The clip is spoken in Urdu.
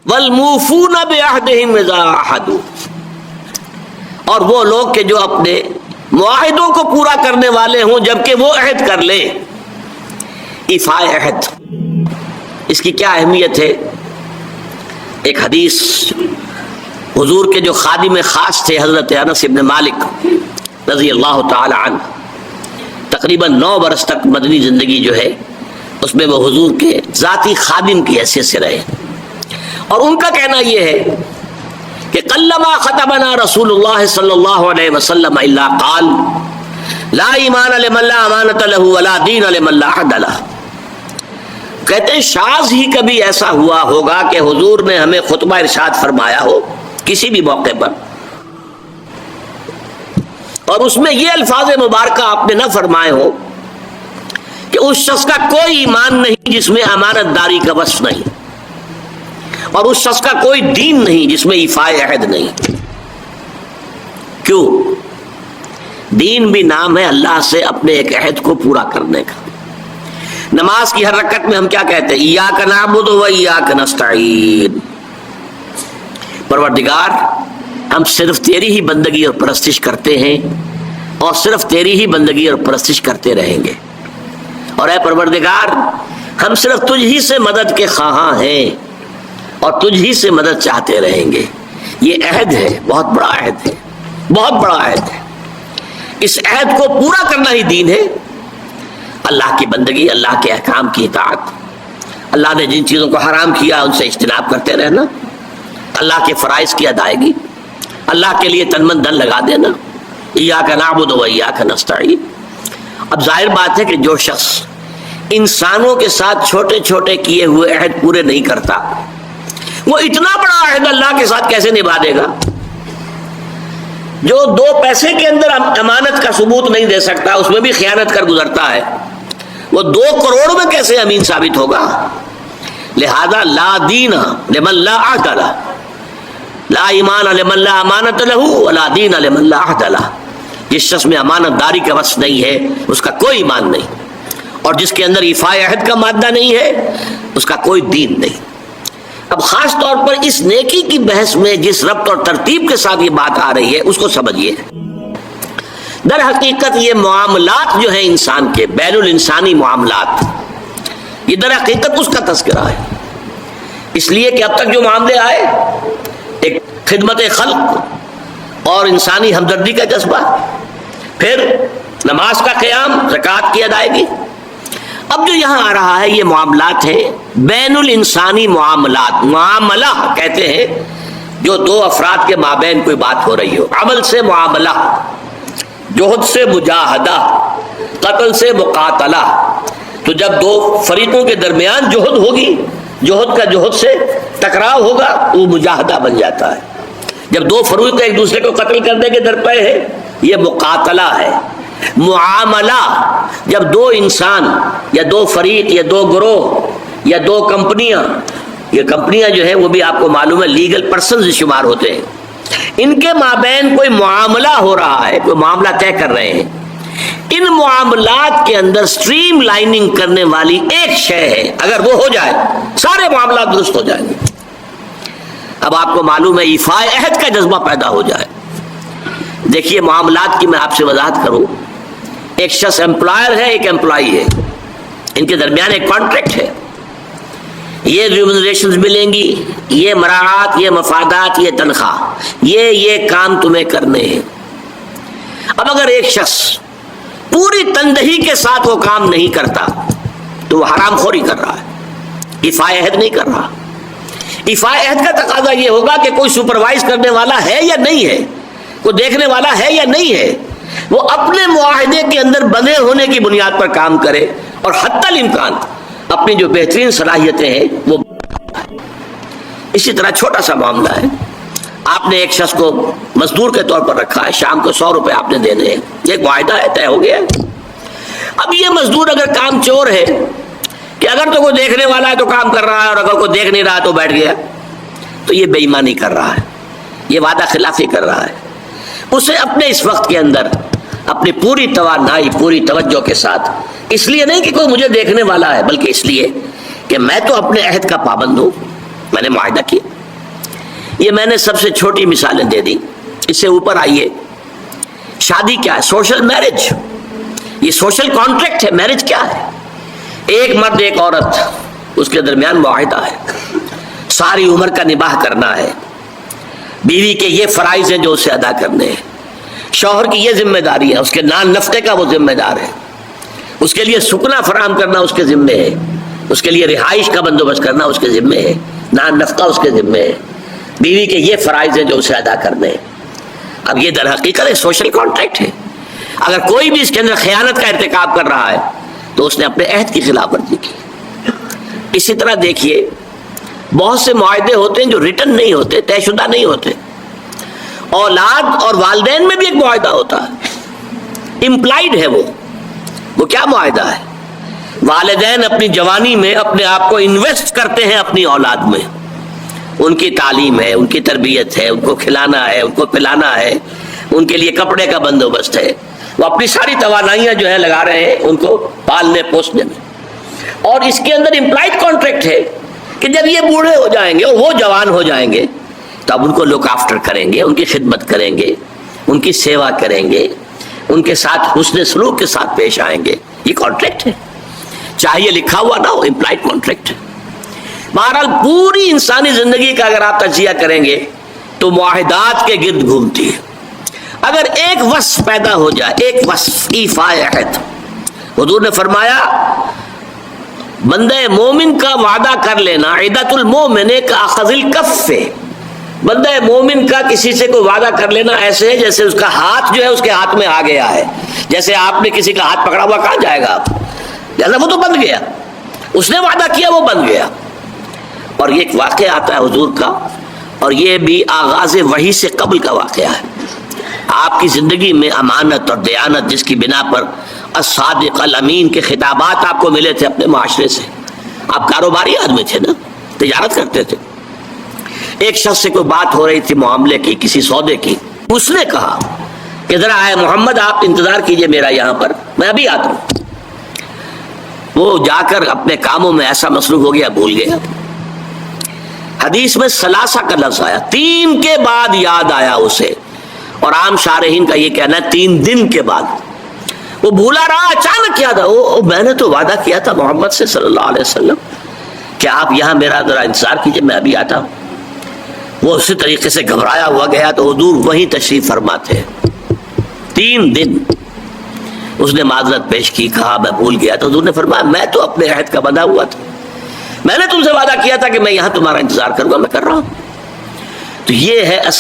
والموفون بعہدہم اذا عاہدوا، اور وہ لوگ کہ جو اپنے معاہدوں کو پورا کرنے والے ہوں جبکہ وہ عہد کر لیں. ایفاء عہد، اس کی کیا اہمیت ہے؟ ایک حدیث، حضور کے جو خادم خاص تھے حضرت انس بن مالک رضی اللہ تعالی عنہ، تقریباً 9 برس تک مدنی زندگی جو ہے اس میں وہ حضور کے ذاتی خادم کی حیثیت سے رہے، اور ان کا کہنا یہ ہے کہ قلما خطبنا رسول اللہ صلی اللہ علیہ وسلم الا قال لا ایمان لمن لا امانۃ له ولا دین لمن لا عہد له. کہتے ہیں شاذ ہی کبھی ایسا ہوا ہوگا کہ حضور نے ہمیں خطبہ ارشاد فرمایا ہو کسی بھی موقع پر، اور اس میں یہ الفاظ مبارکہ آپ نے نہ فرمائے ہو کہ اس شخص کا کوئی ایمان نہیں جس میں امانت داری کا وصف نہیں، اور اس شخص کا کوئی دین نہیں جس میں ایفاء عہد نہیں. کیوں؟ دین بھی نام ہے اللہ سے اپنے ایک عہد کو پورا کرنے کا. نماز کی ہر رکعت میں ہم کیا کہتے ہیں؟ ایاک نعبد و ایاک نستعین، پروردگار ہم صرف تیری ہی بندگی اور پرستش کرتے ہیں اور صرف تیری ہی بندگی اور پرستش کرتے رہیں گے، اور اے پروردگار ہم صرف تجھ ہی سے مدد کے خواہاں ہیں اور تجھ ہی سے مدد چاہتے رہیں گے. یہ عہد ہے، بہت بڑا عہد ہے، بہت بڑا عہد ہے. اس عہد کو پورا کرنا ہی دین ہے. اللہ کی بندگی، اللہ کے احکام کی اطاعت، اللہ نے جن چیزوں کو حرام کیا ان سے اجتناب کرتے رہنا، اللہ کے فرائض کی ادائیگی، اللہ کے لیے تن من دھن لگا دینا. ایاک نعبد و ایاک نستعین. اب ظاہر بات ہے کہ جو شخص انسانوں کے ساتھ چھوٹے چھوٹے کیے ہوئے عہد پورے نہیں کرتا، وہ اتنا بڑا عہد اللہ کے ساتھ کیسے نبھا دے گا؟ جو 2 پیسے کے اندر امانت کا ثبوت نہیں دے سکتا، اس میں بھی خیانت کر گزرتا ہے، وہ 2 کروڑ میں کیسے امین ثابت ہوگا؟ لہذا لا دین لمن لا عہد لہ، لا ایمان لمن لا امانۃ لہ ولا دین لمن لا عہد لہ. جس شخص میں امانت داری کا وصف نہیں ہے اس کا کوئی ایمان نہیں، اور جس کے اندر ایفاء عہد کا مادہ نہیں ہے اس کا کوئی دین نہیں. اب خاص طور پر اس نیکی کی بحث میں جس ربط اور ترتیب کے ساتھ یہ بات آ رہی ہے اس کو سمجھیے. در حقیقت یہ معاملات جو ہیں انسان کے، بین الانسانی معاملات، یہ در حقیقت اس کا تذکرہ ہے. اس لیے کہ اب تک جو معاملے آئے، ایک خدمت خلق اور انسانی ہمدردی کا جذبہ، پھر نماز کا قیام، زکوٰۃ کی ادائیگی. اب جو یہاں آ رہا ہے یہ معاملات ہیں بین الانسانی معاملات. معاملہ کہتے ہیں جو 2 افراد کے مابین کوئی بات ہو رہی ہو. عمل سے معاملہ، جہد سے مجاہدہ، قتل سے مقاتلہ. تو جب 2 فریقوں کے درمیان جہد ہوگی، جہد کا جہد سے ٹکراؤ ہوگا، وہ مجاہدہ بن جاتا ہے. جب 2 فریق ایک دوسرے کو قتل کرنے کے درپے ہے، یہ مقاتلہ ہے. معاملہ جب 2 انسان یا 2 فریق یا 2 گروہ یا 2 کمپنیاں، یہ کمپنیاں جو ہیں وہ بھی آپ کو معلوم ہے لیگل پرسنز شمار ہوتے ہیں، ان کے مابین کوئی معاملہ ہو رہا ہے، کوئی معاملہ طے کر رہے ہیں. ان معاملات کے اندر سٹریم لائننگ کرنے والی ایک شے ہے، اگر وہ ہو جائے سارے معاملات درست ہو جائیں گے. اب آپ کو معلوم ہے ایفاء عہد کا جذبہ پیدا ہو جائے. دیکھیے معاملات کی میں آپ سے وضاحت کروں. ایک شخص امپلائر ہے، ایک امپلائی ہے، ان کے درمیان ایک کانٹریکٹ ہے. یہ ریمونریشنز ملیں گی، یہ مراعات، یہ مفادات، یہ تنخواہ، یہ کام تمہیں کرنے ہیں. اب اگر ایک شخص پوری تندہی کے ساتھ وہ کام نہیں کرتا تو وہ حرام خوری کر رہا ہے، ایفاء عہد نہیں کر رہا. ایفاء عہد کا تقاضا یہ ہوگا کہ کوئی سپروائز کرنے والا ہے یا نہیں ہے، کوئی دیکھنے والا ہے یا نہیں ہے، وہ اپنے معاہدے کے اندر بندھے ہونے کی بنیاد پر کام کرے اور حتی الامکان اپنی جو بہترین صلاحیتیں ہیں وہ. اسی طرح چھوٹا سا معاملہ ہے، آپ نے ایک شخص کو مزدور کے طور پر رکھا ہے، شام کو 100 روپے آپ نے دینے ہیں، ایک معاہدہ ہے، طے ہو گیا ہے. اب یہ مزدور اگر کام چور ہے کہ اگر تو کوئی دیکھنے والا ہے تو کام کر رہا ہے اور اگر کوئی دیکھ نہیں رہا تو بیٹھ گیا، تو یہ بے ایمانی کر رہا ہے، یہ وعدہ خلافی کر رہا ہے. اسے اپنے اس وقت کے اندر اپنی پوری توانائی، پوری توجہ کے ساتھ، اس لیے نہیں کہ کوئی مجھے دیکھنے والا ہے، بلکہ اس لیے کہ میں تو اپنے عہد کا پابند ہوں، میں نے معاہدہ کیا، یہ میں نے سب سے چھوٹی مثالیں دے دی. اس سے اوپر آئیے. شادی کیا ہے؟ Social marriage. یہ سوشل کانٹریکٹ ہے. میرج کیا ہے؟ ایک مرد ایک عورت، اس کے درمیان معاہدہ ہے، ساری عمر کا نباہ کرنا ہے. بیوی کے یہ فرائض ہیں جو اسے ادا کرنے ہیں، شوہر کی یہ ذمہ داری ہے، اس کے نان نفقے کا وہ ذمہ دار ہے، اس کے لیے سکنا فراہم کرنا اس کے ذمے ہے، اس کے لیے رہائش کا بندوبست کرنا اس کے ذمے ہے، نان نفقہ اس کے ذمے ہے. بیوی کے یہ فرائض ہیں جو اسے ادا کرنے ہیں. اب یہ در حقیقت ایک سوشل کانٹریکٹ ہے. اگر کوئی بھی اس کے اندر خیانت کا ارتکاب کر رہا ہے تو اس نے اپنے عہد کی خلاف ورزی کی. اسی طرح دیکھیے بہت سے معاہدے ہوتے ہیں جو ریٹن نہیں ہوتے، طے شدہ نہیں ہوتے. اولاد اور والدین میں بھی ایک معاہدہ ہوتا ہے، امپلائڈ ہے. وہ کیا معاہدہ ہے؟ والدین اپنی جوانی میں اپنے آپ کو انویسٹ کرتے ہیں اپنی اولاد میں. ان کی تعلیم ہے، ان کی تربیت ہے، ان کو کھلانا ہے، ان کو پلانا ہے، ان کے لیے کپڑے کا بندوبست ہے. وہ اپنی ساری توانائیاں جو ہے لگا رہے ہیں ان کو پالنے پوسنے میں. اور اس کے اندر امپلائڈ کانٹریکٹ ہے کہ جب یہ بوڑھے ہو جائیں گے اور وہ جوان ہو جائیں گے تب ان کو لک آفٹر کریں گے، ان کی خدمت کریں گے، ان کی سیوا کریں گے، ان کے ساتھ حسن سلوک کے ساتھ پیش آئیں گے. یہ کانٹریکٹ ہے، چاہے یہ لکھا ہوا نہ ہو، امپلائڈ کانٹریکٹ ہے. بہرحال پوری انسانی زندگی کا اگر آپ تجزیہ کریں گے تو معاہدات کے گرد گھومتی ہے. اگر ایک وصف پیدا ہو جائے، ایک وصف ایفاء عہد، حضور نے فرمایا بندہ مومن کا وعدہ کر لینا عدت المومن کا اخذ الکف. بندہ مومن کا کسی سے کوئی وعدہ کر لینا ایسے ہے جیسے اس کا ہاتھ جو ہے اس کے ہاتھ میں آ گیا ہے. جیسے آپ نے کسی کا ہاتھ پکڑا ہوا کہاں جائے گا آپ؟ جیسا وہ تو بند گیا، اس نے وعدہ کیا وہ بند گیا. اور یہ ایک واقعہ آتا ہے حضور کا، اور یہ بھی آغاز وحی سے قبل کا واقعہ ہے. آپ کی زندگی میں امانت اور دیانت جس کی بنا پر الصادق الامین کے خطابات آپ کو ملے تھے اپنے معاشرے سے. آپ کاروباری آدمی تھے نا، تجارت کرتے تھے. ایک شخص سے کوئی بات ہو رہی تھی معاملے کی، کسی سودے کی. اس نے کہا کہ ذرا آئے محمد آپ انتظار کیجئے میرا یہاں پر، میں ابھی آتا ہوں. وہ جا کر اپنے کاموں میں ایسا مصروف ہو گیا بھول گیا. حدیث میں ثلاثہ کا لفظ آیا، 3 کے بعد یاد آیا اسے. اور عام شارحین کا یہ کہنا ہے 3 دن کے بعد. وہ بھولا رہا، اچانک یاد آیا، میں نے تو وعدہ کیا تھا محمد سے صلی اللہ علیہ وسلم کہ آپ یہاں میرا ذرا انتظار کیجئے میں ابھی آتا ہوں. وہ اسی طریقے سے گھبرایا ہوا گیا تو حضور وہیں تشریف فرما تھے. 3 دن اس نے معذرت پیش کی، کہا میں بھول گیا. تو حضور نے فرمایا میں تو اپنے عہد کا بندھا ہوا تھا، میں نے تم سے وعدہ کیا تھا کہ میں یہاں تمہارا انتظار کروں گا، میں کر رہا ہوں. تو یہ ہے اصل